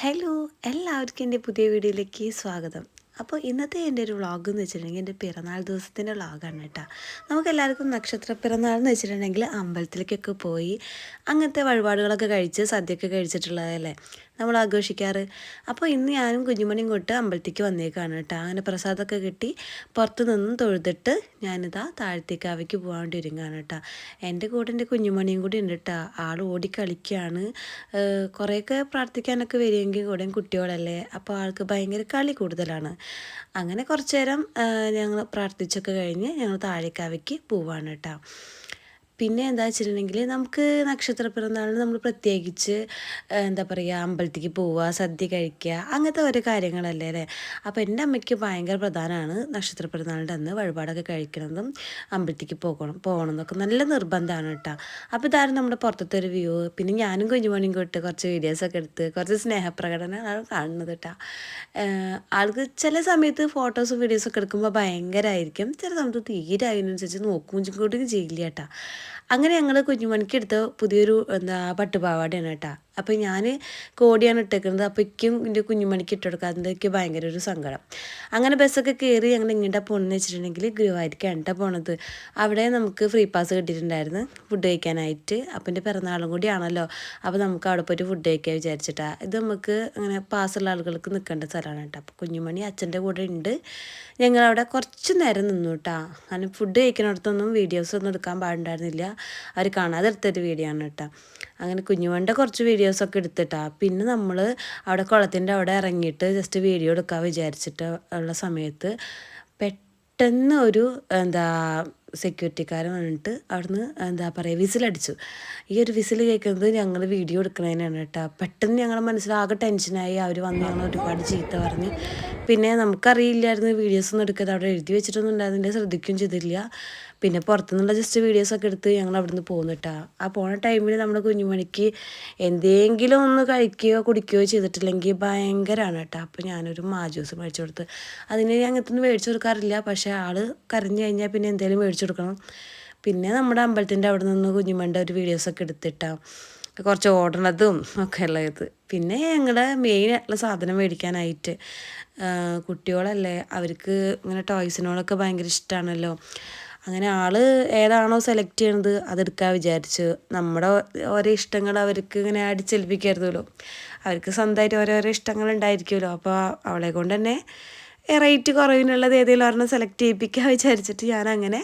Hello എല്ലാവർക്കും എൻ്റെ പുതിയ വീഡിയോയിലേക്ക് സ്വാഗതം. അപ്പോൾ ഇന്നത്തെ എൻ്റെ ഒരു വ്ളോഗ് എന്ന് വെച്ചിട്ടുണ്ടെങ്കിൽ എൻ്റെ പിറന്നാൾ ദിവസത്തിൻ്റെ വ്ളോഗാണ് കേട്ടോ. നമുക്കെല്ലാവർക്കും നക്ഷത്ര പിറന്നാൾ എന്ന് വെച്ചിട്ടുണ്ടെങ്കിൽ അമ്പലത്തിലേക്കൊക്കെ പോയി അങ്ങനത്തെ വഴിപാടുകളൊക്കെ കഴിച്ച് സദ്യയൊക്കെ കഴിച്ചിട്ടുള്ളതല്ലേ നമ്മൾ ആഘോഷിക്കാറ്. അപ്പോൾ ഇന്ന് ഞാനും കുഞ്ഞുമണിയും കൊണ്ട് അമ്പലത്തേക്ക് വന്നേക്കാണ് കേട്ടോ. അങ്ങനെ പ്രസാദമൊക്കെ കിട്ടി പുറത്ത് നിന്നും തൊഴുതിട്ട് ഞാനിതാ താഴത്തേക്കാവിലേക്ക് പോകാൻ വേണ്ടി ഒരുങ്ങാണ് കേട്ടോ. എൻ്റെ കൂടെ എൻ്റെ കുഞ്ഞുമണിയും കൂടി ഉണ്ട് കേട്ടോ. ആൾ ഓടി കളിക്കുകയാണ്. കുറേയൊക്കെ പ്രാർത്ഥിക്കാനൊക്കെ വരുമെങ്കിൽ കൂടെയും കുട്ടികളല്ലേ, അപ്പോൾ ആൾക്ക് ഭയങ്കര കളി കൂടുതലാണ്. അങ്ങനെ കുറച്ച് നേരം ഞങ്ങൾ പ്രാർത്ഥിച്ചൊക്കെ കഴിഞ്ഞ് ഞങ്ങൾ താഴേക്കാവിലേക്ക് പോവാണ് കേട്ടോ. പിന്നെ എന്താ വെച്ചിട്ടുണ്ടെങ്കിൽ നമുക്ക് നക്ഷത്ര പിറന്നാളിന് നമ്മൾ പ്രത്യേകിച്ച് എന്താ പറയുക, അമ്പലത്തേക്ക് പോവുക, സദ്യ കഴിക്കുക, അങ്ങനത്തെ ഓരോ കാര്യങ്ങളല്ലേ അല്ലേ. അപ്പോൾ എൻ്റെ അമ്മയ്ക്ക് ഭയങ്കര പ്രധാനമാണ് നക്ഷത്ര പിറന്നാളിൻ്റെ അന്ന് വഴിപാടൊക്കെ കഴിക്കണതും അമ്പലത്തേക്ക് പോകണം എന്നൊക്കെ നല്ല നിർബന്ധമാണ് കേട്ടോ. അപ്പോൾ ഇതായിരുന്നു നമ്മുടെ പുറത്തത്തെ ഒരു വ്യൂ. പിന്നെ ഞാനും കുഞ്ഞുമണിയും കൊണ്ട് കുറച്ച് വീഡിയോസൊക്കെ എടുത്ത് കുറച്ച് സ്നേഹപ്രകടനമാണ് കാണുന്നത് കേട്ടോ. ആൾക്ക് ചില സമയത്ത് ഫോട്ടോസും വീഡിയോസൊക്കെ എടുക്കുമ്പോൾ ഭയങ്കരമായിരിക്കും, ചില സമയത്ത് തീരെ അതിനനുസരിച്ച് നോക്കും കൂടി ചെയ്യില്ല കേട്ടോ. അങ്ങനെ ഞങ്ങൾ കുഞ്ഞുമണിക്ക് എടുത്ത പുതിയൊരു പട്ടുപാവാടയാണ് കേട്ടോ. അപ്പോൾ ഞാൻ കോടിയാണ് ഇട്ടേക്കുന്നത്. അപ്പോഴേക്കും എൻ്റെ കുഞ്ഞുമണിക്ക് ഇട്ടെടുക്കാതെ എനിക്ക് ഭയങ്കര ഒരു സങ്കടം. അങ്ങനെ ബസ്സൊക്കെ കയറി ഞങ്ങൾ ഇങ്ങോട്ടാ പോകണമെന്ന് വെച്ചിട്ടുണ്ടെങ്കിൽ ഗുരുവായൂരിക്കാണ് കേട്ടോ പോണത്. അവിടെ നമുക്ക് ഫ്രീ പാസ് കിട്ടിയിട്ടുണ്ടായിരുന്നു ഫുഡ് കഴിക്കാനായിട്ട്. അപ്പം എൻ്റെ പിറന്നാളും കൂടിയാണല്ലോ, അപ്പോൾ നമുക്ക് അവിടെ പോയിട്ട് ഫുഡ് കഴിക്കാൻ വിചാരിച്ചിട്ടാണ്. ഇത് നമുക്ക് അങ്ങനെ പാസ്സുള്ള ആളുകൾക്ക് നിൽക്കേണ്ട സ്ഥലമാണ് കേട്ടോ. അപ്പോൾ കുഞ്ഞുമണി അച്ഛൻ്റെ കൂടെ ഉണ്ട്. ഞങ്ങളവിടെ കുറച്ച് നേരം നിന്നു കേട്ടോ. അങ്ങനെ ഫുഡ് കഴിക്കുന്നിടത്തൊന്നും വീഡിയോസൊന്നും എടുക്കാൻ പാടുണ്ടായിരുന്നില്ല, അവർ കാണാതെ എടുത്തൊരു വീഡിയോ ആണ് കേട്ടോ. അങ്ങനെ കുഞ്ഞുമണിൻ്റെ കുറച്ച് വീഡിയോസൊക്കെ എടുത്തിട്ടാ. പിന്നെ നമ്മൾ അവിടെ കുളത്തിൻ്റെ അവിടെ ഇറങ്ങിയിട്ട് ജസ്റ്റ് വീഡിയോ എടുക്കാൻ വിചാരിച്ചിട്ട് ഉള്ള സമയത്ത് പെട്ടെന്ന് ഒരു സെക്യൂരിറ്റിക്കാരൻ വന്നിട്ട് അവിടുന്ന് വിസിലടിച്ചു. ഈ ഒരു വിസിൽ കേൾക്കുന്നത് ഞങ്ങൾ വീഡിയോ എടുക്കുന്നതിനാണ് കേട്ടോ. പെട്ടെന്ന് ഞങ്ങളുടെ മനസ്സിലാകെ ടെൻഷനായി. അവർ വന്ന് ഞങ്ങൾ ഒരുപാട് ചീത്ത പറഞ്ഞ്. പിന്നെ നമുക്കറിയില്ലായിരുന്നു വീഡിയോസൊന്നും എടുക്കാതെ അവിടെ എഴുതി വെച്ചിട്ടൊന്നും ഉണ്ടായിരുന്നില്ല, ശ്രദ്ധിക്കുകയും ചെയ്തില്ല. പിന്നെ പുറത്തുനിന്നുള്ള ജസ്റ്റ് വീഡിയോസൊക്കെ എടുത്ത് ഞങ്ങൾ അവിടുന്ന് പോകുന്നിട്ടാ. ആ പോണ ടൈമിൽ നമ്മുടെ കുഞ്ഞുമണിക്ക് എന്തെങ്കിലും ഒന്ന് കഴിക്കുകയോ കുടിക്കുകയോ ചെയ്തിട്ടില്ലെങ്കിൽ ഭയങ്കരമാണ് കേട്ടോ. അപ്പോൾ ഞാനൊരു ജ്യൂസ് മേടിച്ചു കൊടുത്ത്. അതിന് അങ്ങനത്തൊന്നും മേടിച്ചു കൊടുക്കാറില്ല, പക്ഷേ ആൾ കരഞ്ഞു കഴിഞ്ഞാൽ പിന്നെ എന്തെങ്കിലും മേടിച്ചു കൊടുക്കണം. പിന്നെ നമ്മുടെ അമ്പലത്തിൻ്റെ അവിടെ നിന്ന് കുഞ്ഞുമണിൻ്റെ ഒരു വീഡിയോസൊക്കെ എടുത്തിട്ടാണ് കുറച്ച് ഓടണതും ഒക്കെ ഉള്ളത്. പിന്നെ ഞങ്ങളുടെ മെയിനായിട്ടുള്ള സാധനം മേടിക്കാനായിട്ട്, കുട്ടികളല്ലേ, അവർക്ക് ഇങ്ങനെ ടോയ്സിനോടൊക്കെ ഭയങ്കര ഇഷ്ടമാണല്ലോ. അങ്ങനെ ആൾ ഏതാണോ സെലക്ട് ചെയ്യണത് അതെടുക്കാൻ വിചാരിച്ചു. നമ്മുടെ ഓരോ ഇഷ്ടങ്ങൾ അവർക്ക് ഇങ്ങനെ അടിച്ചേൽപ്പിക്കരുതല്ലോ. അവർക്ക് സ്വന്തമായിട്ട് ഓരോരോ ഇഷ്ടങ്ങൾ ഉണ്ടായിരിക്കുമല്ലോ. അപ്പോൾ അവളെ കൊണ്ട് തന്നെ റേറ്റ് കുറവിനുള്ളത് ഏതെങ്കിലും ഒരെണ്ണം സെലക്ട് ചെയ്യിപ്പിക്കാൻ വിചാരിച്ചിട്ട് ഞാനങ്ങനെ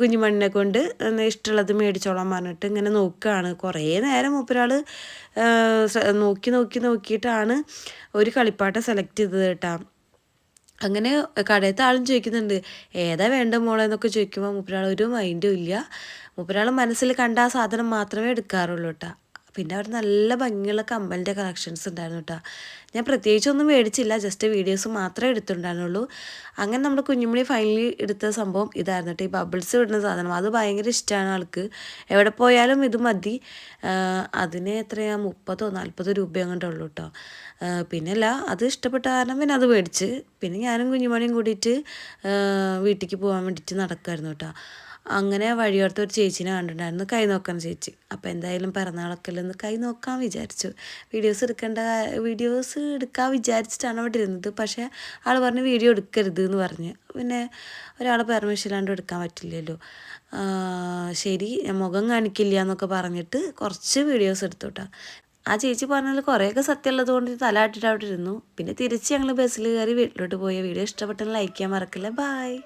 കുഞ്ഞുമണ്ണിനെ കൊണ്ട് ഇഷ്ടമുള്ളത് മേടിച്ചോളാൻ പറഞ്ഞിട്ട് ഇങ്ങനെ നോക്കുകയാണ്. കുറേ നേരം മൂപ്പരാൾ നോക്കിയിട്ടാണ് ഒരു കളിപ്പാട്ടം സെലക്ട് ചെയ്തത് കേട്ടോ. അങ്ങനെ കടയത്തെ ആളും ചോദിക്കുന്നുണ്ട്, ഏതാ വേണ്ട മോളെ എന്നൊക്കെ ചോദിക്കുമ്പോൾ മൂപ്പരാൾ ഒരു മൈൻഡും ഇല്ല. മൂപ്പരാൾ മനസ്സിൽ കണ്ട ആ സാധനം മാത്രമേ എടുക്കാറുള്ളൂ കേട്ടോ. പിന്നെ അവിടെ നല്ല ഭംഗിയുള്ള കമ്മലിൻ്റെ കളക്ഷൻസ് ഉണ്ടായിരുന്നു കേട്ടോ. ഞാൻ പ്രത്യേകിച്ചൊന്നും മേടിച്ചില്ല, ജസ്റ്റ് വീഡിയോസ് മാത്രമേ എടുത്തിട്ടുണ്ടായിരുന്നുള്ളൂ. അങ്ങനെ നമ്മുടെ കുഞ്ഞുമണി ഫൈനലി എടുത്ത സംഭവം ഇതായിരുന്നു കേട്ടോ, ഈ ബബിൾസ് വിടുന്ന സാധനം. അത് ഭയങ്കര ഇഷ്ടമാണ് ആൾക്ക്, എവിടെ പോയാലും ഇത് മതി. അതിന് എത്രയാണ് 30-40 രൂപ അങ്ങോട്ടുള്ളൂ കേട്ടോ. പിന്നല്ല അത് ഇഷ്ടപ്പെട്ട കാരണം പിന്നെ അത് മേടിച്ച്. പിന്നെ ഞാനും കുഞ്ഞുമണിയും കൂടിയിട്ട് വീട്ടിലേക്ക് പോകാൻ വേണ്ടിയിട്ട് നടക്കുമായിരുന്നു കേട്ടോ. അങ്ങനെ വഴിയോർത്ത് ഒരു ചേച്ചീനെ കണ്ടിട്ടുണ്ടായിരുന്നു, കൈ നോക്കാൻ ചേച്ചി. അപ്പോൾ എന്തായാലും പിറന്നാളൊക്കെ ഒന്ന് കൈ നോക്കാൻ വിചാരിച്ചു. വീഡിയോസ് എടുക്കാൻ വിചാരിച്ചിട്ടാണ് അവിടെ ഇരുന്നത്. പക്ഷേ ആൾ പറഞ്ഞ് വീഡിയോ എടുക്കരുത് എന്ന് പറഞ്ഞ്. പിന്നെ ഒരാളെ പെർമിഷൻ ഇല്ലാണ്ട് എടുക്കാൻ പറ്റില്ലല്ലോ. ശരി, മുഖം കാണിക്കില്ല എന്നൊക്കെ പറഞ്ഞിട്ട് കുറച്ച് വീഡിയോസ് എടുത്തു കേട്ടോ. ആ ചേച്ചി പറഞ്ഞാൽ കുറേയൊക്കെ സത്യമുള്ളത് കൊണ്ട് തല ഇട്ടിട്ട് അവിടെ ഇരുന്നു. പിന്നെ തിരിച്ച് ഞങ്ങൾ ബസ്സിൽ കയറി വീട്ടിലോട്ട് പോയ. വീഡിയോ ഇഷ്ടപ്പെട്ടെങ്കിൽ ലൈക്ക് ചെയ്യാൻ മറക്കില്ല. ബായ്.